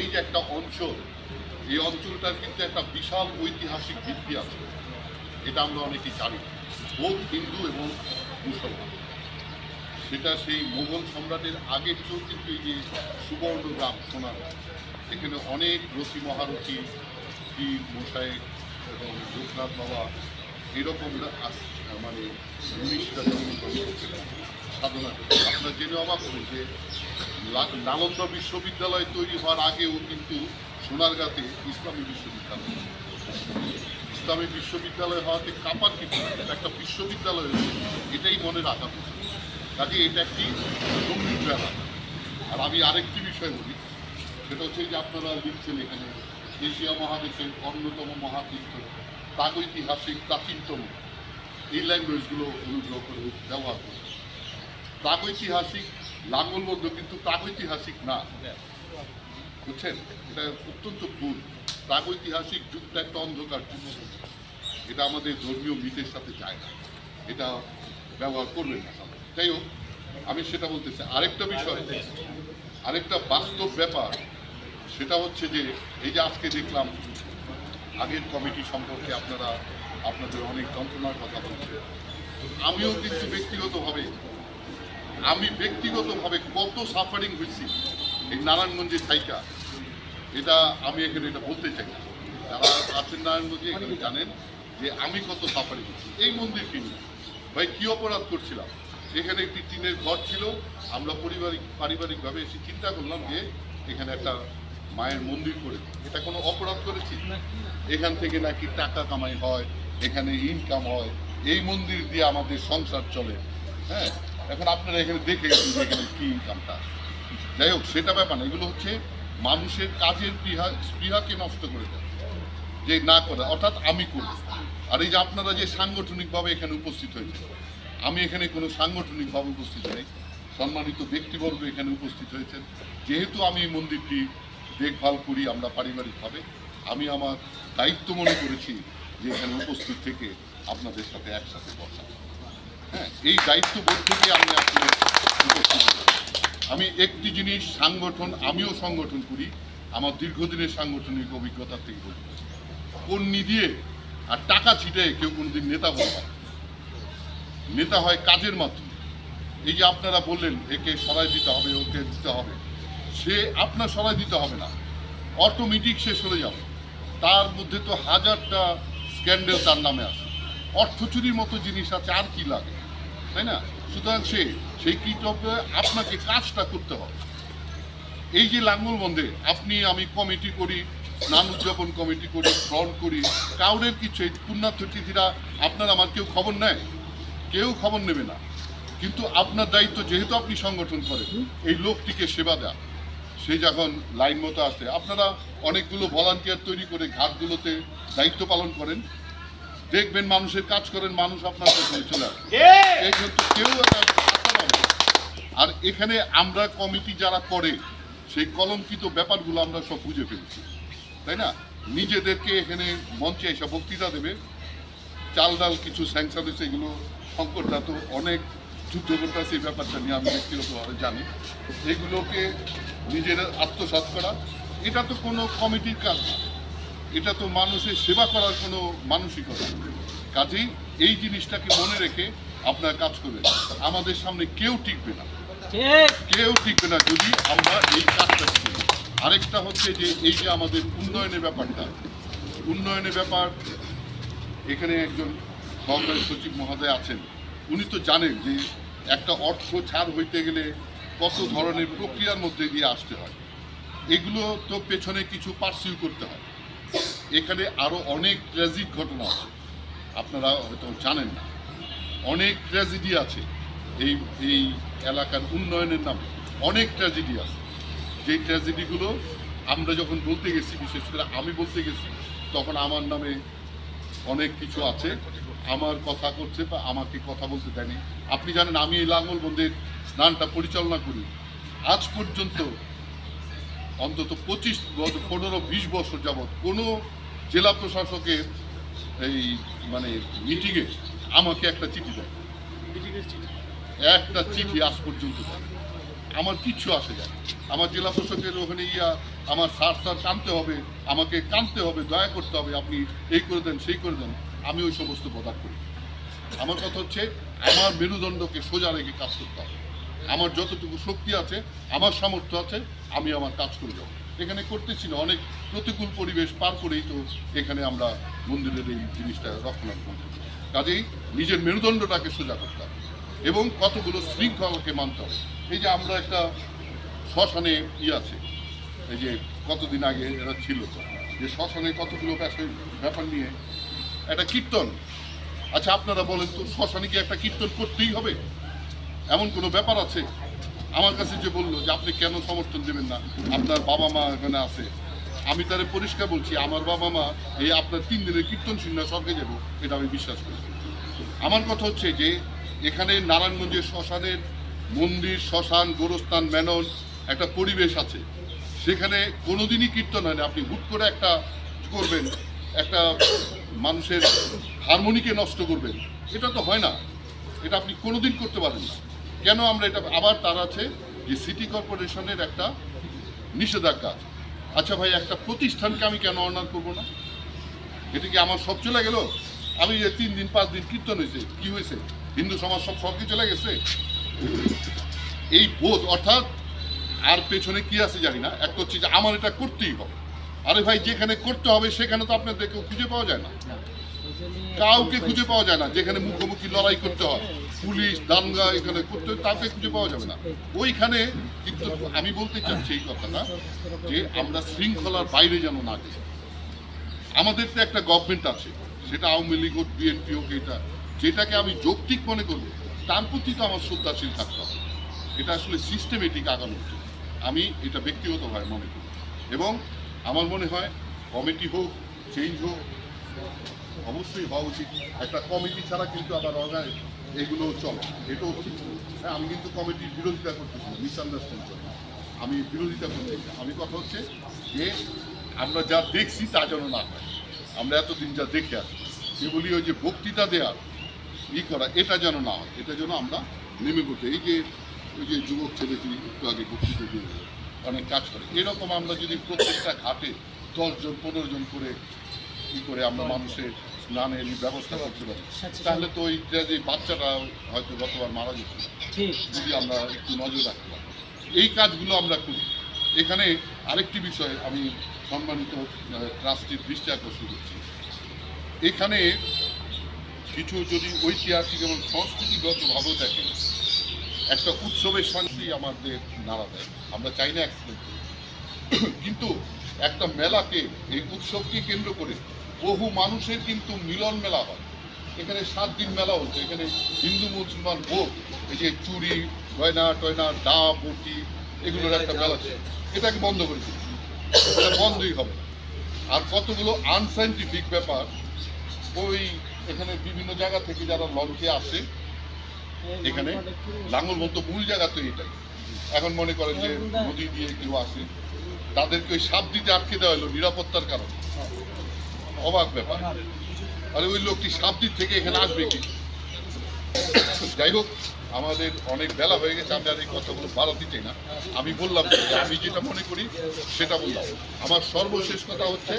এই যে একটা অঞ্চল, এই অঞ্চলটার কিন্তু একটা বিশাল ঐতিহাসিক ভিত্তি আছে, এটা আমরা অনেকেই জানি, বোধ হিন্দু এবং মুসলমান। সেটা সেই মোগল সম্রাটের আগের চেয়েও কিন্তু এই যে সুবর্ণগ্রাম সোনারগাঁ, এখানে অনেক রথী মহারথী পীর মশায়েক এবং লোকনাথ বাবা এরকম মানে জিনিসটা সাধনা করে। আপনারা জেনে অবাক হবেন যে নালন্দা বিশ্ববিদ্যালয় তৈরি হওয়ার আগেও কিন্তু সোনারগাঁতে ইসলামী বিশ্ববিদ্যালয়, ইসলামী বিশ্ববিদ্যালয় হওয়াতে কাপার কিছু একটা বিশ্ববিদ্যালয় হয়েছে, এটাই মনে রাখা উচিত। কাজে এটা একটি সমৃদ্ধ এলাকা। আর আমি আরেকটি বিষয় বলি, সেটা হচ্ছে যে আপনারা লিখছেন এখানে এশিয়া মহাদেশের অন্যতম মহাতীর্থ, প্রাগৈতিহাসিক প্রাচীনতম, এই ল্যাঙ্গুয়েজগুলো অনুগ্রহ করে ব্যবহার করুন। প্রাগৈতিহাসিক লাঙ্গলবদ্ধ কিন্তু প্রাগৈতিহাসিক না, বুঝছেন? এটা অত্যন্ত ভুল। প্রাগৈতিহাসিক যুগটা একটা অন্ধকার যুগ, এটা আমাদের ধর্মীয় মিতের সাথে যায় না, এটা ব্যবহার করবেন না। যাই হোক, আমি সেটা বলতেছি। আরেকটা বিষয়, আরেকটা বাস্তব ব্যাপার, সেটা হচ্ছে যে এই যে আজকে দেখলাম আগের কমিটি সম্পর্কে আপনারা আপনাদের অনেক যন্ত্রণার কথা বলছেন। আমিও কিন্তু ব্যক্তিগতভাবে কত সাফারিং হয়েছি এই নারায়ণগঞ্জের থাইকা, এটা আমি এখানে এটা বলতে চাই না। যারা আছেন নারায়ণগঞ্জে এখানে জানেন যে আমি কত সাফারিং করছি এই মন্দির কিনি। ভাই কী অপরাধ করছিলাম? এখানে একটি টিনের ঘর ছিল, আমরা পারিবারিকভাবে এসে চিন্তা করলাম যে এখানে একটা মায়ের মন্দির করে, এটা কোনো অপরাধ করেছি? এখান থেকে নাকি টাকা কামাই হয়, এখানে ইনকাম হয়, এই মন্দির দিয়ে আমাদের সংসার চলে। হ্যাঁ, এখন আপনারা এখানে দেখে গেছেন যে এখানে কী ইনকামটা। যাই হোক, সেটা ব্যাপার না। এগুলো হচ্ছে মানুষের কাজের স্পৃহাকে নষ্ট করে দেয়, যে না করে, অর্থাৎ আমি করি। আর এই যে আপনারা যে সাংগঠনিকভাবে এখানে উপস্থিত হয়েছে, আমি এখানে কোনো সাংগঠনিকভাবে উপস্থিত নেই, সম্মানিত ব্যক্তিবর্গ এখানে উপস্থিত হয়েছেন। যেহেতু আমি এই মন্দিরটি দেখভাল করি আমরা পারিবারিকভাবে, আমি আমার দায়িত্ব মনে করেছি যে এখানে উপস্থিত থেকে আপনাদের সাথে একসাথে বসা। হ্যাঁ, এই দায়িত্ববোধ থেকে আমি আসলে উপস্থিত হয়েছি। আমি একটি জিনিস, আমিও সংগঠন করি, আমার দীর্ঘদিনের সাংগঠনিক অভিজ্ঞতা থেকে বলি, কর্মী দিয়ে আর টাকা ছিটে কেউ কোনোদিন নেতা হতে পারে। নেতা হয় কাজের মাধ্যমে। এই যে আপনারা বললেন একে সরাই দিতে হবে, ওকে দিতে হবে, সে আপনার সরাই দিতে হবে না, অটোমেটিক সে সরে যাবে। তার মধ্যে তো হাজারটা স্ক্যান্ডেল তার নামে আছে, অর্থ চুরির মতো জিনিস আছে, আর কি লাগে, তাই না? সুতরাং সেই কৃতজ্ঞ আপনাকে কাজটা করতে হবে। এই যে লাঙ্গলবন্ধে আমি কমিটি করি, স্নান উদযাপন কমিটি করি, ফ্রন্ট করি, কাউরের কিছু এই পুণ্যার্থ তিথিরা আপনার আমার কেউ খবর নেয়? কেউ খবর নেবে না। কিন্তু আপনার দায়িত্ব, যেহেতু আপনি সংগঠন করেন, এই লোকটিকে সেবা দেওয়া। সে যখন লাইন মতো আসে, আপনারা অনেকগুলো ভলান্টিয়ার তৈরি করে ঘাটগুলোতে দায়িত্ব পালন করেন, দেখবেন মানুষের কাজ করেন, মানুষ আপনার পেছনে চলে আসে। এই কিন্তু কেউ আর এখানে আমরা কমিটি যারা করে সেই কলঙ্কিত ব্যাপারগুলো আমরা সব বুঝে ফেলছি, তাই না? নিজেদেরকে এখানে মঞ্চে এসে বক্তৃতা দেবে, চাল ডাল কিছু স্যাংশন হয়েছে, এগুলো সংকটটা তো অনেক যুদ্ধ করতে আছে, এই ব্যাপারটা নিয়ে আমি ব্যক্তিগতভাবে জানি। এগুলোকে নিজেরা আত্মসাৎ করা, এটা তো কোনো কমিটির কাজ না, এটা তো মানুষের সেবা করার কোনো মানসিকতা। কাজেই এই জিনিসটাকে মনে রেখে আপনারা কাজ করবেন। আমাদের সামনে কেউ টিকবে না যদি আমরা এই কাজটা করি। আরেকটা হচ্ছে যে এই যে আমাদের উন্নয়নের ব্যাপার, এখানে একজন সহকারী সচিব মহোদয় আছেন, উনি তো জানেন যে একটা অর্থ ছাড় হইতে গেলে কত ধরনের প্রক্রিয়ার মধ্যে দিয়ে আসতে হয়, এগুলো তো পেছনে কিছু পার্সিউ করতে হয়। এখানে আরও অনেক ট্র্যাজিক ঘটনা আছে, আপনারা হয়তো জানেন না, অনেক ট্র্যাজেডি আছে এই এলাকার উন্নয়নের নামে, অনেক ট্র্যাজেডি আছে। যেই ট্র্যাজেডিগুলো আমরা যখন বলতে গেছি, বিশেষ করে আমি বলতে গেছি, তখন আমার নামে অনেক কিছু আছে, আমার কথা করছে বা আমাকে কথা বলতে দেয়নি। আপনি জানেন আমি এই লাঙ্গলবন্ধের স্নানটা পরিচালনা করি, আজ পর্যন্ত অন্তত 15-20 বছর যাবৎ কোনো জেলা প্রশাসকের এই মিটিংয়ে আমাকে একটা চিঠি দেয়, একটা চিঠি আজ পর্যন্ত দেয়। আমার কিচ্ছু আসে যায় না। আমার জেলা প্রশাসকের ওখানে গিয়া আমার স্যার কানতে হবে, আমাকে কানতে হবে, দয়া করতে হবে, আপনি এই করে দেন সেই করে দেন, আমি ওই সমস্ত বদার করি। আমার কথা হচ্ছে আমার মেরুদণ্ডকে সোজা রেখে কাজ করতে হবে। আমার যতটুকু শক্তি আছে, আমার সামর্থ্য আছে, আমি আমার কাজ করে যাবো। এখানে করতেছি না, অনেক প্রতিকূল পরিবেশ পার করেই তো এখানে আমরা মন্দিরের এই জিনিসটা রক্ষণাবেক্ষণ করি। কাজেই নিজের মেরুদণ্ডটাকে সোজা করতে হবে এবং কতগুলো শৃঙ্খলাকে মানতে হবে। এই যে আমরা একটা শ্মশানে আছে, এই যে কতদিন আগে এরা ছিল, যে শ্মশানে কতগুলো ব্যাপার নিয়ে একটা কীর্তন। আচ্ছা আপনারা বলেন তো, শ্মশানে কি একটা কীর্তন করতেই হবে? এমন কোনো ব্যাপার আছে? আমার কাছে যে বললো যে আপনি কেন সমর্থন দেবেন না, আপনার বাবা মা এখানে আছে, আমি তারে পরিষ্কার বলছি আমার বাবা মা এই আপনার 3 দিনের কীর্তন শুনে স্বর্গে যাব, এটা আমি বিশ্বাস করি। আমার কথা হচ্ছে যে এখানে নারায়ণগঞ্জের শ্মশানের মন্দির, শ্মশান, গোরস্থান, মেনন একটা পরিবেশ আছে, সেখানে কোনোদিনই কীর্তন হয় না। আপনি হুট করে একটা করবেন, একটা মানুষের হারমোনিকে নষ্ট করবেন, এটা তো হয় না, এটা আপনি কোনোদিন করতে পারেন না। কেন আমরা এটা আবার তার আছে যে সিটি কর্পোরেশনের একটা নিষেধাজ্ঞা আছে। আচ্ছা ভাই, একটা প্রতিষ্ঠানকে আমি কেন অনার করবো না? এটা কি আমার সব চলে গেল? আমি যে 3 দিন 5 দিন কীর্তন হয়েছে, কি হয়েছে? হিন্দু সমাজ সব স্বর্গে চলে গেছে? এই বোধ, অর্থাৎ আর পেছনে কি আছে জানি না, একটা হচ্ছে যে আমার এটা করতেই হবে। আরে ভাই, যেখানে করতে হবে সেখানে তো আপনাদের কেউ খুঁজে পাওয়া যায় না, কাউকে খুঁজে পাওয়া যায় না। যেখানে মুখোমুখি লড়াই করতে হয়, পুলিশ দাঙ্গা এখানে করতে হয়, তাকে খুঁজে পাওয়া যাবে না ওইখানে। কিন্তু আমি বলতে চাচ্ছি এই কথাটা যে আমরা শৃঙ্খলার বাইরে যেন না যাই। আমাদের তো একটা গভর্নমেন্ট আছে, সেটা আওয়ামী লীগ হোক, বিএনপি হোক, এটা যেটাকে আমি যৌক্তিক মনে করবো তার প্রতি তো আমার শ্রদ্ধাশীল থাকতে হবে। এটা আসলে সিস্টেমেটিক আগানো উচিত, আমি এটা ব্যক্তিগতভাবে মনে করি। এবং আমার মনে হয় কমিটি হোক, চেঞ্জ হোক, অবশ্যই হওয়া উচিত। একটা কমিটি ছাড়া কিন্তু আবার এগুলো চলে, এটাও ঠিক। হ্যাঁ, আমি কিন্তু কমিটির বিরোধিতা করতেছি না, মিসআন্ডারস্ট্যান্ড করি, আমি বিরোধিতা করতে। আমি কথা হচ্ছে যে আমরা যা দেখছি তা যেন না হয়। আমরা এতদিন যা দেখে আসি, সেগুলি ওই যে বক্তৃতা দেওয়ার করা, এটা যেন না হয়। এটা যেন আমরা নেমে পড়তে, এই যে ওই যে যুবক ছেলেটি একটু আগে বক্তৃতা দিয়ে অনেক কাজ করে, এরকম আমরা যদি প্রত্যেকটা ঘাটে 10 জন 15 জন করে করে আমরা মানুষের স্নানের ব্যবস্থা করতে পারি, তাহলে তো ওইটা যে বাচ্চাটা হয়তো গতবার মারা যেত, যদি আমরা একটু নজর রাখতে পারি। এই কাজগুলো আমরা করি। এখানে আরেকটি বিষয় আমি সম্মানিত ট্রাস্টির দৃষ্টি আকর্ষণ করছি, এখানে কিছু যদি ঐতিহাসিক এবং সংস্কৃতিগতভাবে দেখেন, একটা উৎসবের শান্তি আমাদের নাড়া দেয়, আমরা চাই না অ্যাক্সিডেন্ট, কিন্তু একটা মেলাকে, এই উৎসবকে কেন্দ্র করে বহু মানুষের কিন্তু মিলন মেলা হয়। এখানে 7 দিন মেলা হচ্ছে, এখানে হিন্দু মুসলমান ভোট, এই যে চুরি গয়না টয়না ডাব বটি এগুলোর একটা মেলা ছিল, এটাকে বন্ধ করেছে, এটা বন্ধই হবে। আর কতগুলো আনসাইন্টিফিক ব্যাপার, ওই এখানে বিভিন্ন জায়গা থেকে যারা লঞ্চে আসে, এখানে লাঙ্গলবন্ত মূল জায়গা তো এটাই। এখন মনে করেন যে নদী দিয়ে কেউ আসে, তাদেরকে ওই সাপ দিতে আটকে দেওয়া হলো নিরাপত্তার কারণে। অবাক ব্যাপার। আরে ওই লোকটি সাপ দিক থেকে এখানে আসবে কি? যাই হোক, আমাদের অনেক বেলা হয়ে গেছে, আমি আর এই কথাগুলো বাড়াতে চাই না। আমি বললাম, আমি যেটা মনে করি সেটা বললাম। আমার সর্বশেষ কথা হচ্ছে